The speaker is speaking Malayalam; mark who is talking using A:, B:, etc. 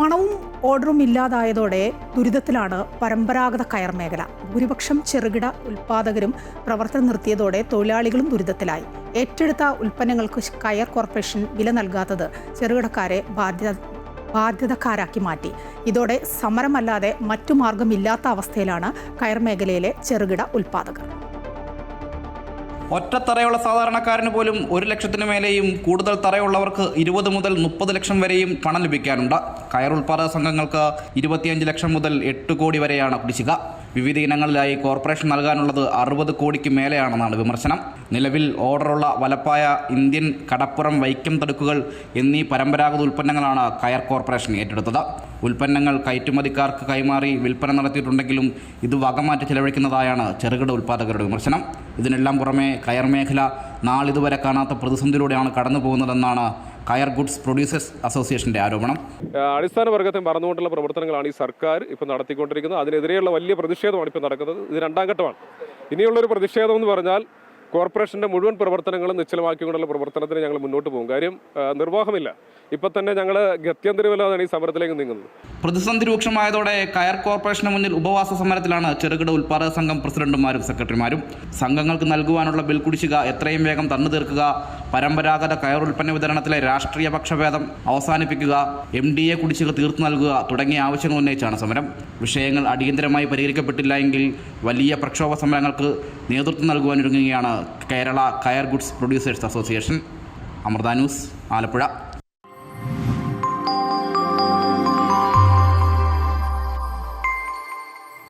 A: പണവും ഓർഡറും ഇല്ലാതായതോടെ ദുരിതത്തിലാണ് പരമ്പരാഗത കയർ മേഖല. ഭൂരിപക്ഷം ചെറുകിട ഉൽപ്പാദകരും പ്രവർത്തനം നിർത്തിയതോടെ തൊഴിലാളികളും ദുരിതത്തിലായി. ഏറ്റെടുത്ത ഉൽപ്പന്നങ്ങൾക്ക് കയർ കോർപ്പറേഷൻ വില നൽകാത്തത് ചെറുകിടക്കാരെ ബാധ്യതക്കാരാക്കി മാറ്റി. ഇതോടെ സമരമല്ലാതെ മറ്റു മാർഗമില്ലാത്ത അവസ്ഥയിലാണ് കയർ മേഖലയിലെ ചെറുകിട ഉൽപ്പാദകർ.
B: ഒറ്റത്തറയുള്ള സാധാരണക്കാരന് പോലും 1 ലക്ഷത്തിന് മേലെയും കൂടുതൽ തറയുള്ളവർക്ക് 20 മുതൽ 30 ലക്ഷം വരെയും പണം ലഭിക്കാനുണ്ട്. കയർ ഉൽപ്പാദക സംഘങ്ങൾക്ക് 25 ലക്ഷം മുതൽ 8 കോടി വരെയാണ് കുടിശ്ശിക. വിവിധ ഇനങ്ങളിലായി കോർപ്പറേഷൻ നൽകാനുള്ളത് 60 കോടിക്ക് മേലെയാണെന്നാണ് വിമർശനം. നിലവിൽ ഓർഡറുള്ള വലപ്പായ, ഇന്ത്യൻ, കടപ്പുറം, വൈക്കം തടുക്കുകൾ എന്നീ പരമ്പരാഗത ഉൽപ്പന്നങ്ങളാണ് കയർ കോർപ്പറേഷൻ ഏറ്റെടുത്തത്. ഉൽപ്പന്നങ്ങൾ കയറ്റുമതിക്കാർക്ക് കൈമാറി വിൽപ്പന നടത്തിയിട്ടുണ്ടെങ്കിലും ഇത് വകമാറ്റി ചെലവഴിക്കുന്നതായാണ് ചെറുകിട ഉൽപ്പാദകരുടെ വിമർശനം. ഇതിനെല്ലാം പുറമെ കയർ മേഖല നാളിതുവരെ കാണാത്ത പ്രതിസന്ധിയിലൂടെയാണ് കടന്നു പോകുന്നതെന്നാണ് കയർ ഗുഡ്സ് പ്രൊഡ്യൂസേഴ്സ് അസോസിയേഷന്റെ ആരോപണം.
C: അടിസ്ഥാന വർഗത്തെ മറന്നുകൊണ്ടുള്ള പ്രവർത്തനങ്ങളാണ് ഈ സർക്കാർ ഇപ്പോൾ നടത്തിക്കൊണ്ടിരിക്കുന്നത്. അതിനെതിരെയുള്ള വലിയ പ്രതിഷേധമാണ് ഇപ്പോൾ നടക്കുന്നത്. ഇത് 2ാം ഘട്ടമാണ്. ഇനിയുള്ളൊരു പ്രതിഷേധം എന്ന് പറഞ്ഞാൽ കോർപ്പറേഷൻ്റെ മുഴുവൻ പ്രവർത്തനങ്ങളും നിശ്ചലമാക്കിക്കൊണ്ടുള്ള പ്രവർത്തനത്തിന് ഞങ്ങൾ മുന്നോട്ട് പോകും. കാര്യം നിർവാഹമില്ല. ഇപ്പം തന്നെ ഞങ്ങൾ ഗത്യന്തരമില്ലാതാണ് ഈ സമരത്തിലേക്ക് നീങ്ങുന്നത്.
B: പ്രതിസന്ധി രൂക്ഷമായതോടെ കയർ കോർപ്പറേഷന് മുന്നിൽ ഉപവാസ സമരത്തിലാണ് ചെറുകിട ഉൽപ്പാദക സംഘം പ്രസിഡന്റുമാരും സെക്രട്ടറിമാരും. സംഘങ്ങൾക്ക് നൽകുവാനുള്ള ബിൽ കുടിശ്ശിക എത്രയും വേഗം തന്നു തീർക്കുക, പരമ്പരാഗത കയർ ഉൽപ്പന്ന വിതരണത്തിലെ രാഷ്ട്രീയ പക്ഷഭേദം അവസാനിപ്പിക്കുക, MDA കുടിശ്ശിക തീർത്തു നൽകുക തുടങ്ങിയ ആവശ്യങ്ങൾ ഉന്നയിച്ചാണ് സമരം. വിഷയങ്ങൾ അടിയന്തരമായി പരിഹരിക്കപ്പെട്ടില്ല എങ്കിൽ വലിയ പ്രക്ഷോഭ സമരങ്ങൾക്ക് നേതൃത്വം നൽകുവാനൊരുങ്ങുകയാണ് Kerala Coir goods producers association. Amrita news, Alappuzha.